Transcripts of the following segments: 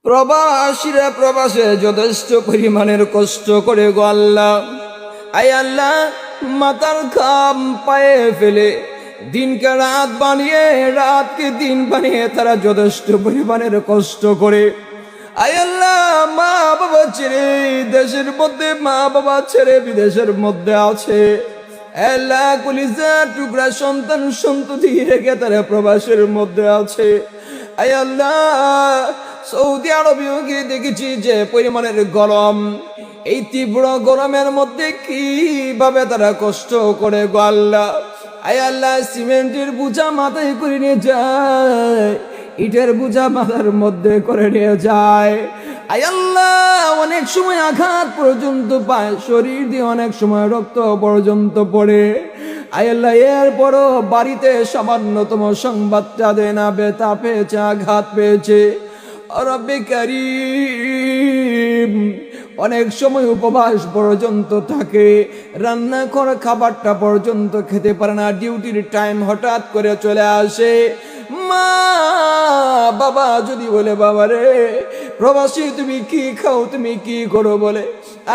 প্রবাসীরা প্রবাসে যথেষ্ট পরিমাণের কষ্ট করে গো আল্লাহ। আয় আল্লাহ, মাথার ঘাম পায়ে ফেলে দিনকে রাত বানিয়ে রাতকে দিন বানিয়ে তারা যথেষ্ট পরিমাণের কষ্ট করে। আয় আল্লাহ, মা বাবা ছেড়ে দেশের মধ্যে, মা বাবা ছেড়ে বিদেশের মধ্যে আছে। আল্লাহ, কলিজা টুকরা সন্তান সন্ততি রেখে তারা প্রবাসের মধ্যে আছে। আয় আল্লাহ, সৌদি আরবেও গিয়ে দেখেছি যে পরিমাণের গরম, এই তীব্র গরমের মধ্যে কিভাবে তারা কষ্ট করে গো আল্লাহ। আয় আল্লাহ, সিমেন্টের বোঝা মাথায় করে নিয়ে যায়, ইটের বোঝা মাথার মধ্যে করে নিয়ে যায়। আয় আল্লাহ, অনেক সময় আঘাত পর্যন্ত পায়, শরীর দিয়ে অনেক সময় রক্ত পর্যন্ত পড়ে। আয় আল্লাহ, এরপরও বাড়িতে সামান্যতম সংবাদটা দেয় না, ব্যথা পেয়েছে, আঘাত পেয়েছে। রব্বে কারীম, অনেক সময় উপবাস পর্যন্ত থাকে, রান্না করা খাবারটা পর্যন্ত খেতে পারে না, ডিউটির টাইম হঠাৎ করে চলে আসে। মা বাবা যদি বলে, বাবা রে প্রবাসী তুমি কি খাও, তুমি কি করো, বলে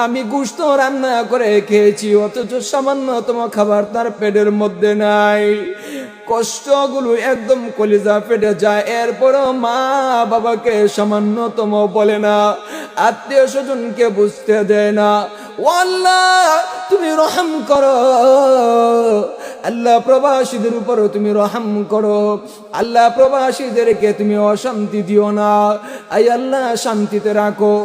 আমি গোশত রান্না করে খেয়েছি, অথচ সামান্যতম খাবার তার পেটের মধ্যে নাই। কষ্টগুলো একদম কলিজা ফেটে যায়। এরপরও মা বাবাকে সামান্যতম বলে না, আত্মীয় স্বজনকে বুঝতে দেয় না। ও আল্লাহ, তুমি রহম করো আল্লাহ, প্রবাসীদের উপর তুমি রহম করো আল্লাহ, প্রবাসীদেরকে তুমি অশান্তি দিও না। আই আল্লাহ, শান্তিতে রাখো।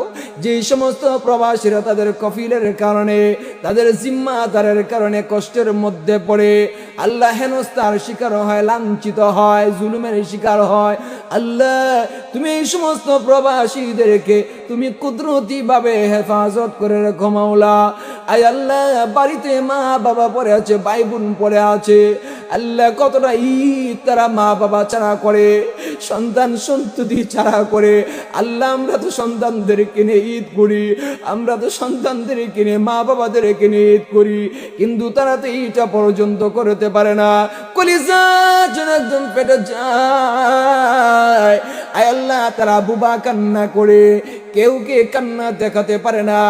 যে সমস্ত প্রবাসীরা তাদের কফিলের কারণে, তাদের জিম্মাদারের কারণে কষ্টের মধ্যে পড়ে আল্লাহ হেনস্থার শিকার হয়, লাঞ্ছিত হয়, জুলুমের শিকার হয়, আল্লাহ তুমি এই সমস্ত প্রবাসীদেরকে তুমি কুদরতি ভাবে হেফাজত করে রাখো মাওলা। আয় আল্লাহ, বাড়িতে মা বাবা পড়ে আছে, ভাই বোন পড়ে আছে, আল্লাহ কতটা ঈদ তারা মা বাবা ছাড়া করে, সন্তান সন্ততি ছাড়া করে। আল্লাহ, আমরা তো সন্তানদের কিনে ঈদ করি, আমরা তো সন্তানদের কিনে মা বাবাদের কিনে ঈদ করি, কিন্তু তারা তো এইটা পর্যন্ত করতে পারে না। কলিজা যেন একদম পেটে যায়। আয় আল্লাহ, তারা বুবা কান্না করে, কেউ কে কান্না দেখাতে পারে না,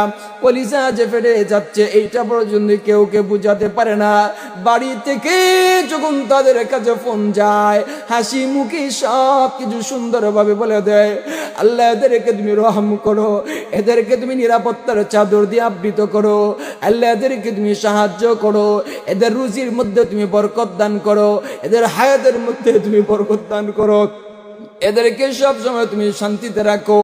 কলিজা যে ফেটে যাচ্ছে এইটা পর্যন্ত কেউ কে বুঝাতে পারে না। বাড়ি থেকে যখন তাদের কাছে ফোন যায়, হাসি মুখে সব কিছু সুন্দরভাবে বলে দেয়, আল্লাহ এদেরকে তুমি রহম করো, এদেরকে তুমি নিরাপত্তার চাদর দিয়ে আবৃত করো, আল্লাহ এদেরকে তুমি সাহায্য করো, এদের রুজির মধ্যে তুমি বরকত দান করো, এদের হায়াতের মধ্যে তুমি বরকত দান করো, এদেরকে সব সময় তুমি শান্তিতে রাখো।